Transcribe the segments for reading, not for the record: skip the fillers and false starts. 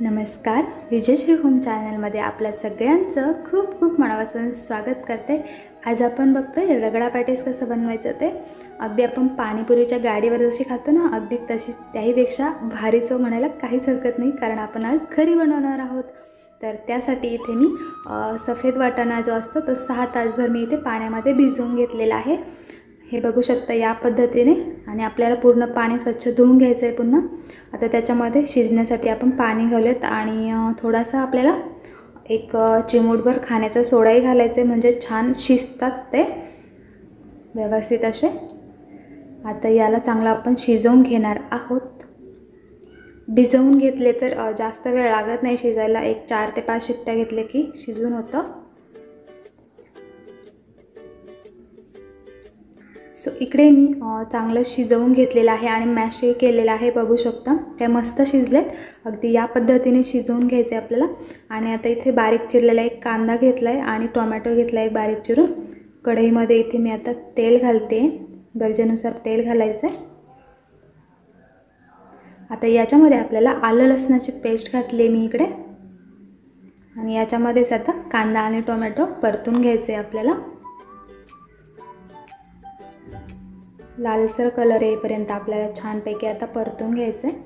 नमस्कार, विजयश्री होम चॅनलमध्ये आपल्या सगळ्यांचं खूप खूप मनापासून स्वागत करते। आज आपण बघतोय रगडा पॅटीस कसं बनवायचं ते। अगदी आपण पाणीपुरीच्या गाडीवर जशी खातो ना, अगदी तशी त्याहीपेक्षा भारी चव म्हणायला काहीच हरकत नाही, कारण आपण आज घरी बनवणार आहोत। तर त्यासाठी इथे मी सफेद वाटाणा जो असतो तो 6 तासभर मी इथे पाण्यामध्ये भिजवून घेतलेला आहे। हे बघू शकता या पद्धतीने। आणि आपल्याला पूर्ण पाणी स्वच्छ धुवून घ्यायचं आहे पुन्हा। आता त्याच्यामध्ये शिजण्यासाठी आपण पाणी घालूयात आणि थोडासा आपल्याला एक चिमूटभर खाण्याचा सोडाही घालायचा आहे, म्हणजे छान शिजतात ते व्यवस्थित असे। आता याला चांगलं आपण शिजवून घेणार आहोत। भिजवून घेतले तर जास्त वेळ लागत नाही शिजायला, एक 4 ते 5 शिट्ट्या घेतले की शिजून होतं। सो इकडे मी चांगलं शिजवून घेतलेलं आहे आणि मॅशही केलेलं आहे, बघू शकता काय मस्त शिजलेत। अगदी या पद्धतीने शिजवून घ्यायचे आपल्याला। आणि आता इथे बारीक चिरलेला एक कांदा घेतलाय आणि टोमॅटो घेतलाय एक बारीक चिरून। कढईमध्ये इथे मी आता तेल घालते, गरजेनुसार तेल घालायचं आहे। आता याच्यामध्ये आपल्याला आलं लसणाची पेस्ट घातली मी इकडे, आणि याच्यामध्येच आता कांदा आणि टोमॅटो परतून घ्यायचे आपल्याला। लालसर कलर येईपर्यंत आपल्याला छानपैकी आता परतून घ्यायचं आहे।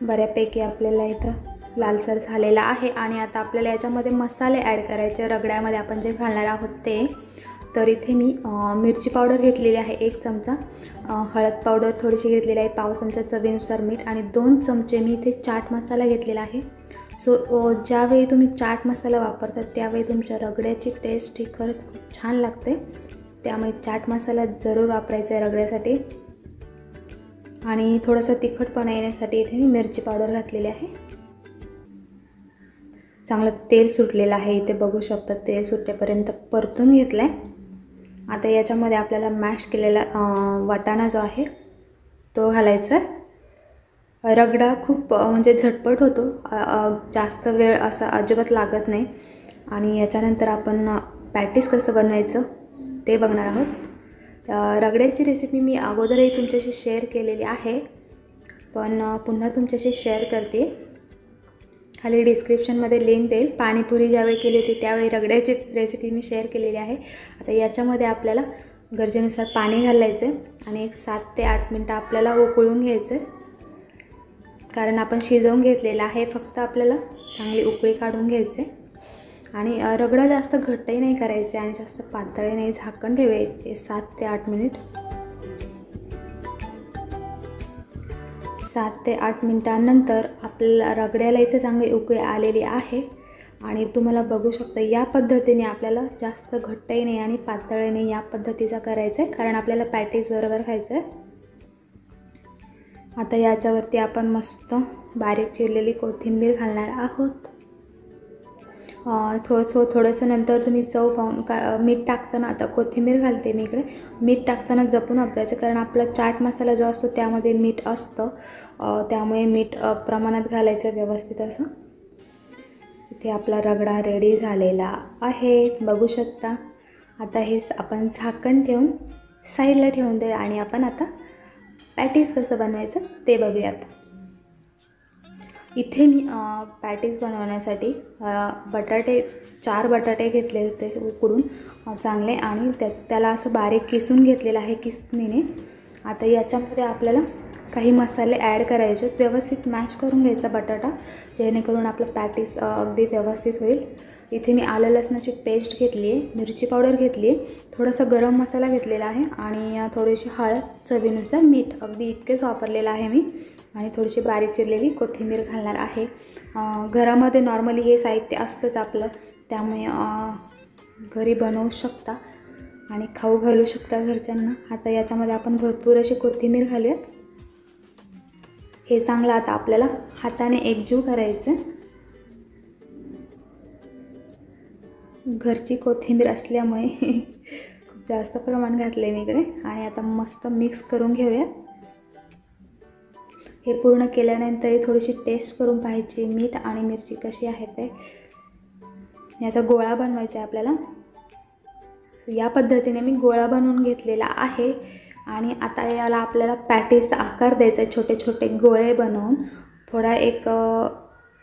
बऱ्यापैकी आपल्याला इथं लालसर झालेला आहे। आणि आता आपल्याला याच्यामध्ये मसाले ॲड करायचे रगड्यामध्ये आपण जे घालणार आहोत ते। तर इथे मी मिरची पावडर घेतलेली आहे 1 चमचा, हळद पावडर थोडीशी घेतलेली आहे, पाव चमचा चवीनुसार मीठ, आणि 2 चमचे मी इथे चाट मसाला घेतलेला आहे। सो ज्यावेळी तुम्ही चाट मसाला वापरतात त्यावेळी तुमच्या रगड्याची टेस्ट ही खरंच खूप छान लागते, त्यामुळे चाट मसाला जरूर वापरायचा आहे रगड्यासाठी। आणि थोडंसं तिखटपणा येण्यासाठी इथे मी मिरची पावडर घातलेली आहे। चांगलं तेल सुटलेलं आहे इथे, बघू शकता तेल सुटेपर्यंत परतून घेतलं आहे। आता याच्यामध्ये आपल्याला मॅश केलेला वाटाणा जो आहे तो घालायचा आहे। रगडा खूप म्हणजे झटपट होतो, जास्त वेळ असा अजिबात लागत नाही। आणि याच्यानंतर आपण पॅटीस कसं बनवायचं ते बघणार आहोत। रगड्याची रेसिपी मी अगोदरही तुमच्याशी शेअर केलेली आहे, पण पुन्हा तुमच्याशी शेअर करते। खाली डिस्क्रिप्शनमध्ये लिंक देईल। पाणीपुरी ज्यावेळी केली होती त्यावेळी रगड्याची रेसिपी मी शेअर केलेली आहे। आता याच्यामध्ये आपल्याला गरजेनुसार पाणी घालायचं आहे आणि एक 7 ते 8 मिनटं आपल्याला उकळून घ्यायचं आहे, कारण आपण शिजवून घेतलेलं आहे। फक्त आपल्याला चांगली उकळी काढून घ्यायचे आणि रगडा जास्त घट्टही नाही करायचे आणि जास्त पातळही नाही, झाकण ठेवायचे 7 ते 8 मिनिट। 7 ते 8 मिनिटांनंतर आपल्याला रगड्याला इथे चांगली उकळी आलेली आहे। आणि तुम्हाला बघू शकता या पद्धतीने आपल्याला जास्त घट्टही नाही आणि पातळही नाही या पद्धतीचा करायचं आहे, कारण आपल्याला पॅटीस बरोबर खायचं आहे। आता याच्यावरती आपण मस्त बारीक चिरलेली कोथिंबीर घालणार आहोत। थोडंसं नंतर तुम्ही चव पाहून मीठ टाकताना, आता कोथिंबीर घालते मी इकडे, मीठ टाकताना जपून वापरायचं, कारण आपला चाट मसाला जो असतो त्यामध्ये मीठ असतं, त्यामुळे मीठ प्रमाणात घालायचं व्यवस्थित असं। इथे आपला रगडा रेडी झालेला आहे, बघू शकता। आता हे आपण झाकण ठेवून साईडला ठेवून दे आणि आपण आता पॅटीस कसं बनवायचं ते बघूयात। इथे मी पॅटीस बनवण्यासाठी बटाटे 4 बटाटे घेतले होते उकडून चांगले, आणि त्याला असं बारीक किसून घेतलेलं आहे किसणीने। आता याच्यामध्ये आपल्याला काही मसाले ॲड करायचे, व्यवस्थित मॅश करून घ्यायचा बटाटा, जेणेकरून आपलं पॅटीस अगदी व्यवस्थित होईल। इथे मी आलं लसणाची पेस्ट घेतली आहे, मिरची पावडर घेतली आहे, थोडासा गरम मसाला घेतलेला आहे, आणि थोडीशी हळद, चवीनुसार मीठ, अगदी इतकेच वापरलेलं आहे मी। आणि थोडीशी बारीक चिरलेली कोथिंबीर घालणार आहे। घरामध्ये नॉर्मली हे साहित्य असतंच आपलं, त्यामुळे घरी बनवू शकता आणि खाऊ घालू शकता घरच्यांना। आता याच्यामध्ये आपण भरपूर अशी कोथिंबीर घालूयात। हे चांगलं आता आपल्याला हाताने एकजीव करायचं। घरची कोथिंबीर असल्यामुळे खूप जास्त प्रमाण घातले मी इकडे, आणि आता मस्त मिक्स करून घेऊया। हे पूर्ण केल्यानंतर थोडीशी टेस्ट करून पाहायची मीठ आणि मिरची कशी आहे ते। याचा गोळा बनवायचा आहे आपल्याला। या पद्धतीने मी गोळा बनवून घेतलेला आहे। आणि आता याला आपल्याला पॅटीसचा आकार द्यायचा आहे, छोटे छोटे गोळे बनवून. थोडा एक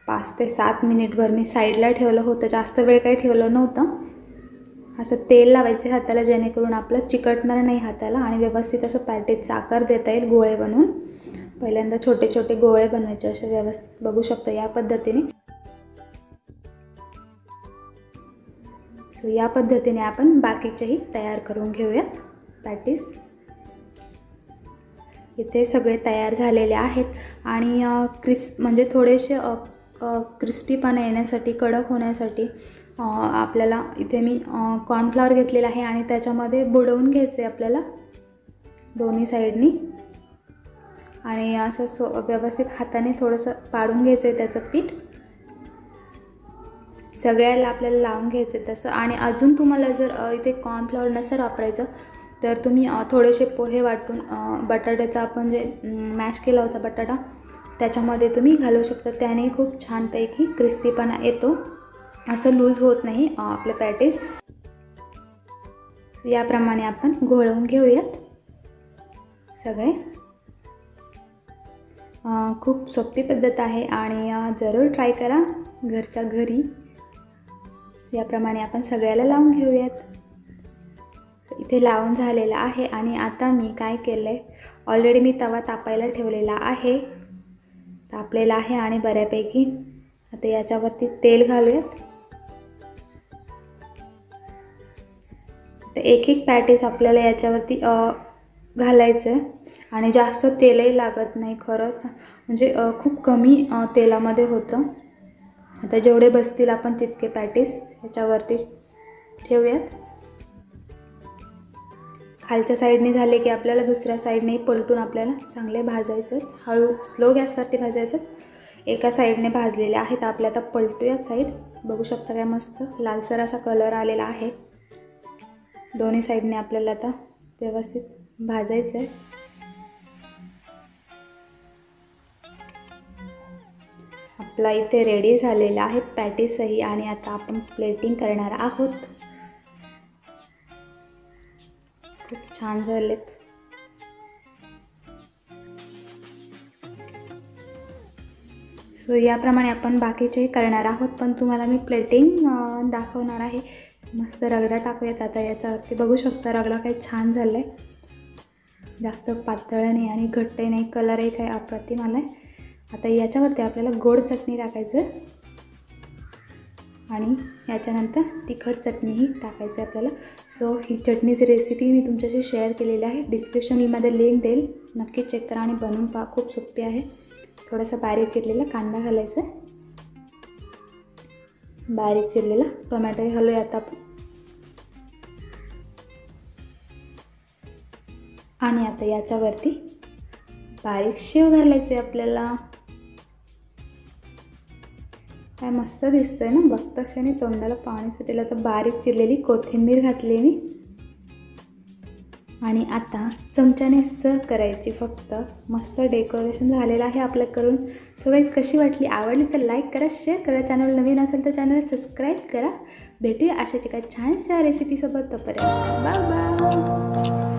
5 ते 7 मिनिटभर मी साईडला ठेवलं होतं, जास्त वेळ काही ठेवलं नव्हतं. असं तेल लावायचे हाताला जेणेकरून आपलं चिकटणार नाही हाताला आणि व्यवस्थित असं पॅटीसचा आकार देता येईल गोळे बनवून. पहिल्यांदा छोटे छोटे गोळे बनवायचे असे व्यवस्थित, बघू शकता या पद्धतीने. सो या पद्धतीने आपण बाकीचेही तयार करून घेऊयात पॅटीस. इथे सगळे तयार झालेले आहेत आणि म्हणजे थोडेसे क्रिस्पीपणा येण्यासाठी, कडक होण्यासाठी आपल्याला इथे मी कॉर्नफ्लॉवर घेतलेला आहे आणि त्याच्यामध्ये बुडवून घ्यायचे आपल्याला दोन्ही साईडनी. आणि असं व्यवस्थित हाताने थोडंसं पाडून घ्यायचं आहे त्याचं पीठ. सगळ्याला आपल्याला लावून घ्यायचं आहे तसं. आणि अजून तुम्हाला जर इथे कॉर्नफ्लॉवर नसेल वापरायचं तर तुम्ही थोडेसे पोहे वाटून बटाट्याचा आपण जे मॅश केला होता बटाटा त्याच्यामध्ये तुम्ही घालू शकता. त्याने खूप छानपैकी क्रिस्पीपणा येतो, असं लूज होत नाही आपले पॅटीस. याप्रमाणे आपण घोळवून घेऊयात सगळे. खूप सोपी पद्धत आहे आणि जरूर ट्राय करा घरच्या घरी. याप्रमाणे आपण सगळ्याला लावून घेऊयात. इथे लावून झालेला आहे आणि आता मी काय केलं आहे, ऑलरेडी मी तवा तापायला ठेवलेला आहे, तापलेला आहे आणि बऱ्यापैकी. आता याच्यावरती तेल घालूयात. तर एक एक पॅटीस आपल्याला याच्यावरती घालायचं आहे आणि जास्त तेलही लागत नाही खरंच, म्हणजे खूप कमी तेलामध्ये होतं. आता जेवढे बसतील आपण तितके पॅटीस याच्यावरती ठेवूयात. खालच्या साईडने झाले की आपल्याला दुसऱ्या साईडने पलटून आपल्याला चांगले भाजायचं. हळू स्लो गॅसवरती भाजायचं. एका साईडने भाजलेले आहेत आपल्या. आता पलटूयात साईड. बघू शकता काय मस्त लालसर असा कलर आलेला आहे. दोन्ही साईडने आपल्याला आता व्यवस्थित भाजायचं आहे. आपला इथे रेडी झालेला आहे पॅटीसही आणि आता आपण प्लेटिंग करणार आहोत. खूप छान झालेत. सो याप्रमाणे आपण बाकीचे करणार आहोत, पण तुम्हाला मी प्लेटिंग दाखवणार आहे. मस्त रगडा टाकूयात आता याच्यावरती. बघू शकता रगडा काही छान झाला आहे, जास्त पातळ नाही आणि घट्टही नाही, कलरही काही अप्रतिम आला आहे. आता याच्यावरती आपल्याला गोड चटणी टाकायचं आणि याच्यानंतर तिखट चटणीही टाकायचं आहे आपल्याला. सो ही चटणीची रेसिपी मी तुमच्याशी शेअर केलेली आहे, डिस्क्रिप्शनमध्ये लिंक देईल, नक्की चेक करा आणि बनवून पहा. खूप सोपी आहे. थोडासा बारीक चिरलेला कांदा घालायचा, बारीक चिरलेला टोमॅटोही घालूया आता आपण. आणि आता याच्यावरती बारीक शेव घालायचे आपल्याला. काय मस्त दिसतंय ना, बघता क्षणी तोंडाला पाणी सुटेल. तर बारीक चिरलेली कोथिंबीर घातली मी आणि आता चमच्याने सर्व करायची फक्त. मस्त डेकोरेशन झालेलं आहे आपलं करून. सो गाईज कशी वाटली, आवडली तर लाईक करा, शेअर करा. चॅनल नवीन असेल तर चॅनल सबस्क्राईब करा. भेटूया अशाच एका छानशा रेसिपीसोबत. तोपर्यंत बाय बाय.